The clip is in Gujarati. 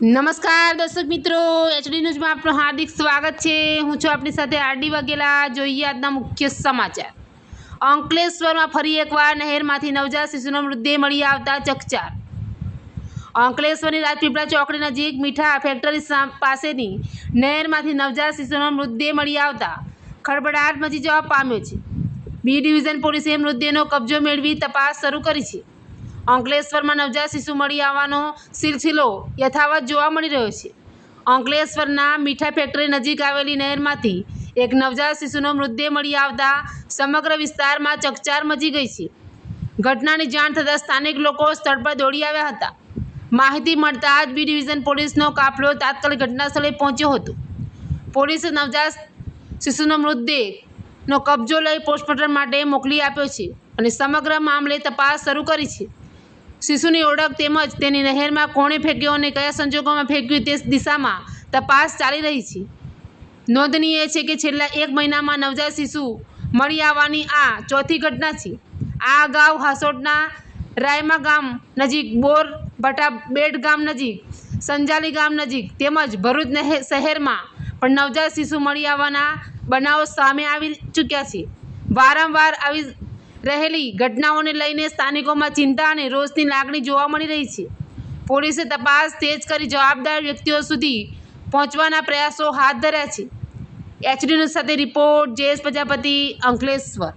નમસ્કાર દર્શક મિત્રો, એચડી ન્યૂઝમાં આપનું હાર્દિક સ્વાગત છે। હું છું આપની સાથે આરડી વાઘેલા। જોઈએ આજના મુખ્ય સમાચાર। અંકલેશ્વરમાં ફરી એકવાર નહેરમાંથી નવજાત શિશુનો મૃતદેહ મળી આવતા ચકચાર। અંકલેશ્વરની રાજપીપળા ચોકડી નજીક મીઠા ફેક્ટરી પાસેની નહેરમાંથી નવજાત શિશુનો મૃતદેહ મળી આવતા ખળભળાટ મચી જવા પામ્યો છે। બી ડિવિઝન પોલીસે મૃતદેહનો કબજો મેળવી તપાસ શરૂ કરી છે। અંકલેશ્વરમાં નવજાત શિશુ મળી આવવાનો સિલસિલો યથાવત જોવા મળી રહ્યો છે। અંકલેશ્વરના મીઠા ફેક્ટરી નજીક આવેલી નહેરમાંથી એક નવજાત શિશુનો મૃતદેહ મળી આવતા સમગ્ર વિસ્તારમાં ચકચાર મચી ગઈ છે। ઘટનાની જાણ થતાં સ્થાનિક લોકો સ્થળ પર દોડી આવ્યા હતા। માહિતી મળતા જ બી ડિવિઝન પોલીસનો કાફલો તાત્કાલિક ઘટના સ્થળે પહોંચ્યો હતો। પોલીસે નવજાત શિશુનો મૃતદેહનો કબજો લઈ પોસ્ટમોર્ટમ માટે મોકલી આપ્યો છે અને સમગ્ર મામલે તપાસ શરૂ કરી છે। શિશુની ઓળખ તેમજ તેની નહેરમાં કોણે ફેંક્યો અને કયા સંજોગોમાં ફેંક્યું તે દિશામાં તપાસ ચાલી રહી છે। નોંધનીય છે કે છેલ્લા 1 મહિનામાં નવજાત શિશુ મળી આવવાની આ ચોથી ઘટના છે। આ અગાઉ હાસોટના રાયમા ગામ નજીક, બોર ભટાબેટ ગામ નજીક, સંજાલી ગામ નજીક તેમજ ભરૂચ શહેરમાં પણ નવજાત શિશુ મળી આવવાના બનાવો સામે આવી ચૂક્યા છે। વારંવાર આવી રહેલી ઘટનાઓને લઈને સ્થાનિકોમાં ચિંતા અને રોષની લાગણી જોવા મળી રહી છે। પોલીસે તપાસ તેજ કરી જવાબદાર વ્યક્તિઓ સુધી પહોંચવાના પ્રયાસો હાથ ધર્યા છે। એચડી ન્યૂઝ સાથે રિપોર્ટ જયેશ પ્રજાપતિ, અંકલેશ્વર।